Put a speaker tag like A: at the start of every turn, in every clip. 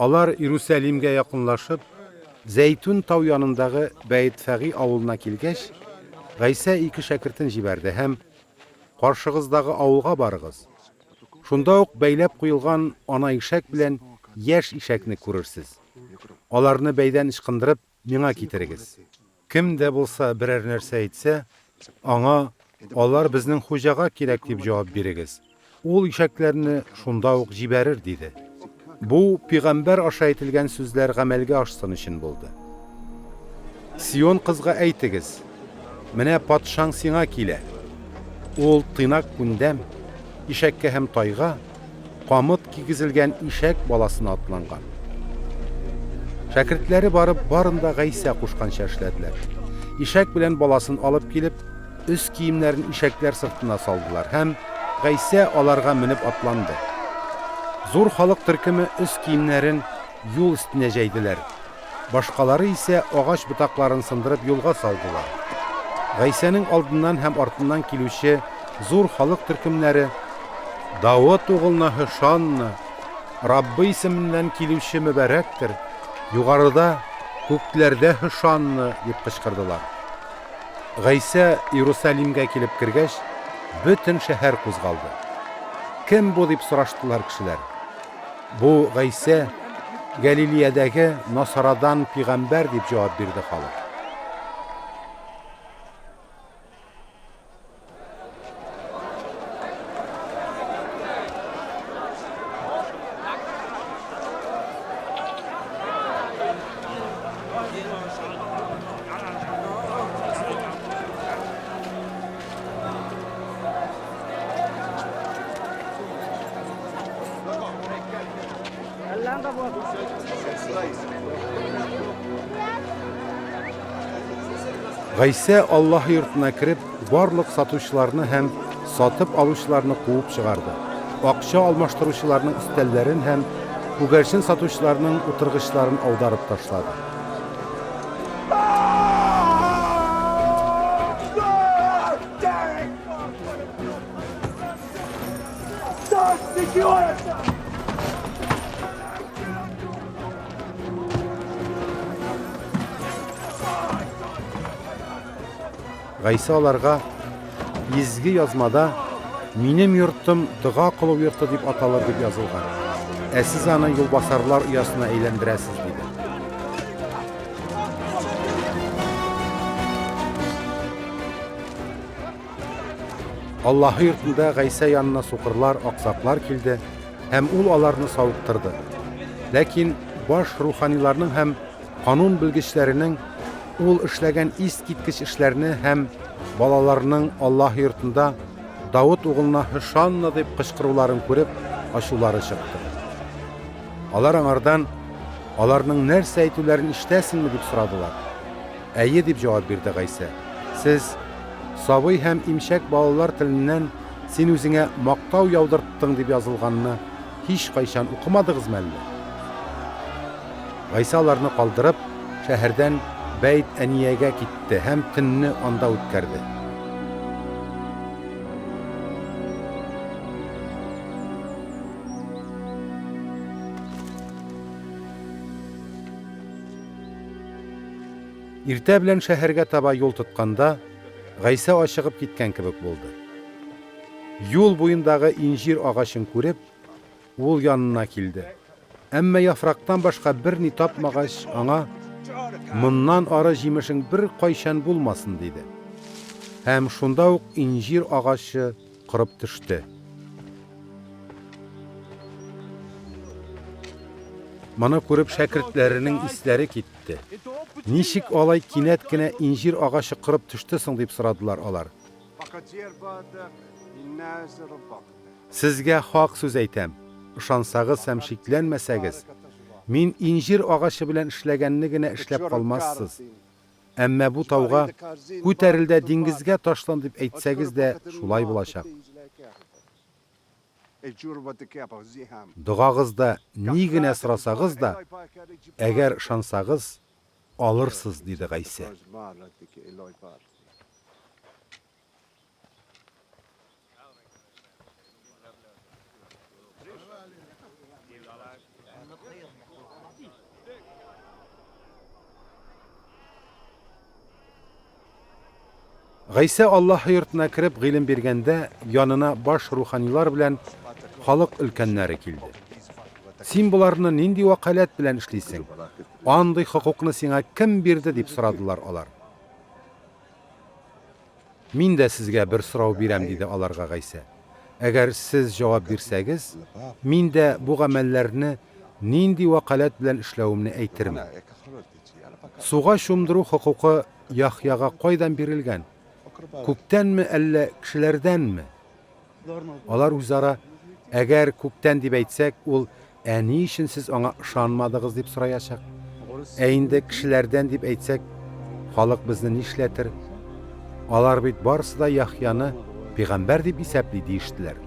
A: Алар Иерусалимгә якынлашып, Зәйтүн тау янындагы Бәйтфәги авылына килгәч, Гайса ике шәкертен җибәрде һәм каршыгыздагы авылга барыгыз. Шунда ук бәйләп куелган ана ишәк белән яшь ишәкне күрерсез. Аларны бәйдән ычкындырып, миңа китерегез. Кем дә булса берәр нәрсә әйтсә, аңа алар безнең хуҗага кирәк дип җавап бирегез. Ул ишәкләрне шунда ук җибәрер диде. Бу пигамбәр аша әйтелгән сүзләр гамәлгә ашсын өчен булды. Сион кызга әйтегез, менә патшаң сиңа килә. Ул тыйнак күндәм, ишәккә һәм тайга, камыт кигезелгән ишәк баласына атланган. Шәкертләре барып барында Гайса кушканча эшләделәр. Ишәк белән баласын алып килеп, үз киемнәрен ишәкләр сыртына салдылар һәм Гайса аларга менеп атланды. Зур халык төркеме үз киемнәрен юл өстенә җәйделәр. Башкалары исә агач ботакларын сындырып юлга салдылар. Гайсаның алдыннан һәм артыннан килүче зур халык төркемнәре Давыт угылына Хошанна, Раббы исеменнән килүче мөбарәктер, югарыда күкләрдә Хошанна дип кычкырдылар. Гайса Иерусалимгә килеп кергәч, бөтен шәһәр кузгалды. Кем бу дип сораштылар кешеләр. Бу Гайса Галилеядәге Насарадан пигамбәр дип җавап бирде халык. Гайса Аллаһ йортына кирип, барлык сатучыларны һәм сатып алучыларны куып чыгарды. Акча алмаштыручыларның өстәлләрен һәм күгәрчен сатучыларның утыргычларын аударып ташлады. Гайса аларга изге язмада минем йортым дога кылу йорты дип аталыр дип язылган. Ә сез аны юлбасарлар уясына әйләндерәсез диде. Аллаһ йортында Гайса янына сукырлар, аксаклар килде һәм ул аларны савыктырды. Ләкин баш руханиларның һәм канун белгечләренең ул эшләгән искиткеч эшләрне һәм балаларның Аллаһ йортында Давыт угылына Хошанна дип кычкыруларын күреп, ачулары чыкты. Алар аңардан аларның нәрсә әйтүләрен ишетәсеңме дип сорадылар. Әйе дип җавап бирде Гайса. Сез сабый һәм имчәк балалар теленнән син үзеңә мактау яудырттың дип язылганны һич кайчан укымадыгызмы әллә? Гайса аларны калдырып, шәһәрдән Бәйт Әниягә китте һәм төнне анда үткәрде. Иртә белән шәһәргә таба юл тотканда, Гайса ашыгып киткән кебек булды. Юл буендагы инҗир агачын күреп, ул янына килде. Әмма яфрактан башка бер ни тапмагач, аңа «Моннан ары җимешең бер кайчан булмасын» диде. Һәм шунда ук инҗир агачы кырып төште. Моны күреп шәкертләренең исләре китте. Ничек алай кинәт кенә инҗир агачы кырып төште соң дип сорадылар алар. Сезгә хак сүз әйтәм. Ышансагыз һәм шикләнмәсәгез, мин инҗир агачы белән эшләгәнне генә эшләп калмассыз. Әмма бу тауга күтәрелдә диңгезгә ташлан дип әйтсәгез дә шулай булачак. Дугагызда ни генә сорасагыз да, әгәр ышансагыз, алырсыз, диде Гайса. Гайса Аллаһ йортына кирип гыйлем биргәндә, янына баш руханилар белән халык өлкәннәре килде. Син буларны нинди вакаләт белән эшлисең? Андый хокукны сиңа кем бирде дип сорадылар алар. Мин дә сезгә бер сорау бирәм диде аларга Гайса. Әгәр сез җавап бирсәгез, мин дә бу гамәлләрне нинди вакаләт белән эшләвемне әйтермен. Суга чумдыру хокукы Яхьяга кайдан бирелгән? Күктәнме әллә кешеләрдәнме? Алар үзара, әгәр күктән дип әйтсәк, ул ни өчен сез аңа ышанмадыгыз дип сораячак. Инде кешеләрдән дип әйтсәк, халык безне нишләтер? Алар бит барысы да Яхьяны пәйгамбәр дип исәпли диештеләр.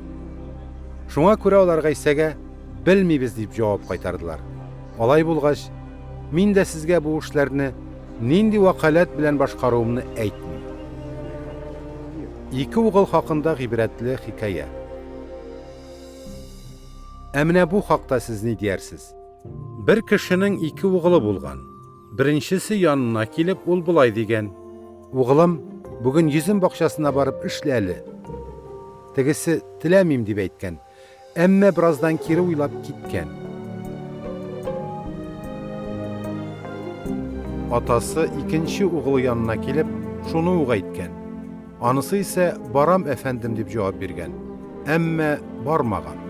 A: Шуңа күрә алар Гайсәгә белмибез дип җавап кайтардылар. Алай булгач, мин дә сезгә бу эшләрне нинди вакаләт белән башкаруымны әйтмим. Ике угыл хакында гыйбрәтле хикая. Менә бу хакта сез ни диярсез? Бер кешенең ике угылы булган. Беренчесе янына килеп, ул булай дигән: "Угылым, бүген йөзем бакчасына барып эшлә әле." Тегесе теләмим дип әйткән, әмма бераздан кире уйлап киткән. Атасы икенче угылы янына килеп, шуны ук әйткән. Анысы исә "Барам, әфәндем" дип җавап биргән, әмма бармаган.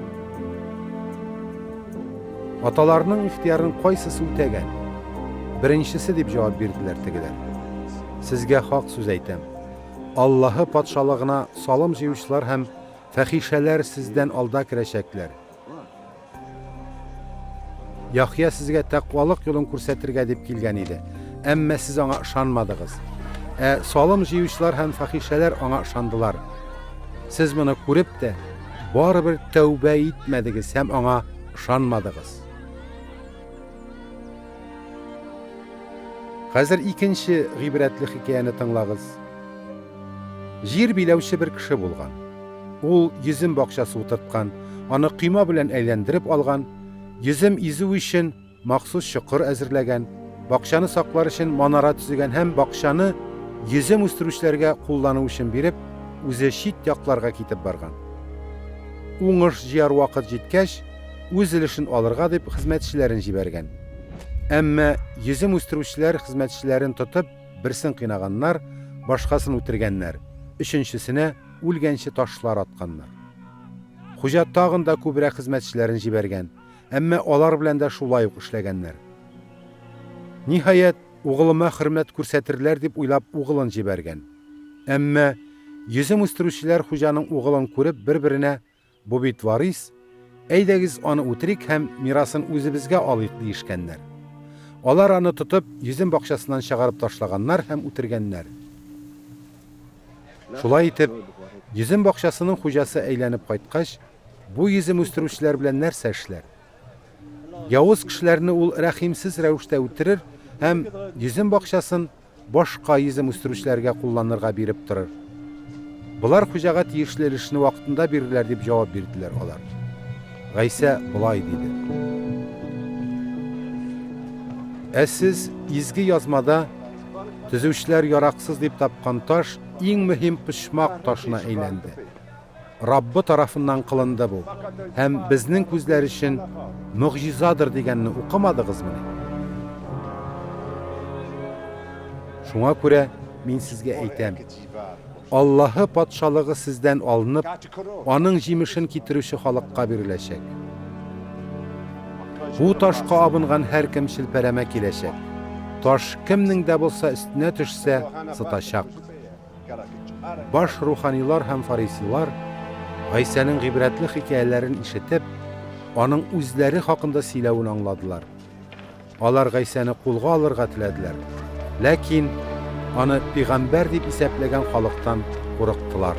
A: Аталарның ихтиярын кайсысы үтәгән? Беренчесе дип җавап бирделәр тегеләр. Сезгә хак сүз әйтәм. Аллаһы патшалыгына салым җыючылар һәм фәхишәләр сездән алда керәчәкләр. Яхья сезгә тәкъвалык юлын күрсәтергә дип килгән иде, әмма сез аңа ышанмадыгыз. Салым җыючылар һәм фәхишәләр аңа ышандылар. Сез моны күреп тә барыбер тәүбә итмәдегез һәм аңа ышанмадыгыз. Хәзер икенче гыйбрәтле хикаяны тыңлагыз. Җир биләүче бер кеше булган. Ул йөзем бакчасы утырткан, аны кыйма белән әйләндереп алган, йөзем изү өчен махсус чокыр әзерләгән, бакчаны саклар өчен манара төзегән һәм бакчаны йөзем үстерүчеләргә куллану өчен биреп, үзе чит якларга китеп барган. Уңыш җыяр вакыт җиткәч, үз өлешен алырга дип хезмәтчеләрен җибәргән. Әмма йөзем үстерүчеләр хезмәтчеләрен тотып, берсен кыйнаганнар, башкасын үтергәннәр, өченчесенә үлгәнче ташлар атканнар. Хуҗа тагын да күбрәк хезмәтчеләрен җибәргән, әмма алар белән дә шулай ук эшләгәннәр. Ниһаять, угылыма хөрмәт күрсәтерләр дип уйлап угылын җибәргән. Әмма йөзем үстерүчеләр хуҗаның угылын күреп бер-беренә: "Бу бит варис, әйдәгез аны үтерик һәм мирасын үзебезгә алыйк" диешкәннәр. Алар аны тотып, йөзем бакчасыннан чыгарып ташлаганнар һәм үтергәннәр. Шулай итеп, йөзем бакчасының хуҗасы әйләнеп кайткач, бу йөзем үстерүчеләр белән нәрсә эшләр? Явыз кешеләрне ул рәхимсез рәвештә үтерер һәм йөзем бакчасын башка йөзем үстерүчеләргә кулланырга биреп торыр. Булар хуҗага тиешле эшне вакытында бирерләр дип җавап бирделәр алар. Гайса булай диде: Сез изге язмада төзүчеләр яраксыз дип тапкан таш иң мөһим пычмак ташына әйләнде. Раббы тарафыннан кылынды бу һәм безнең күзләр өчен мөгъҗизадыр дигәнне укымадыгызмы? Шуңа күрә мин сезгә әйтәм: Аллаһы патшалыгы сездән алынып, аның җимешен китерүче халыкка биреләчәк. Бу ташка абынган һәр кем шелпәрәмә киләчәк. Таш кемнең дә булса өстенә төшсә, сытачак. Баш руханилар һәм фарисилар Гайсаның гыйбрәтле хикаяләрен ишетеп, аның үзләре хакында сөйләвен аңладылар. Алар Гайсаны кулга алырга теләделәр, ләкин аны пәйгамбәр дип исәпләгән халыктан курыктылар.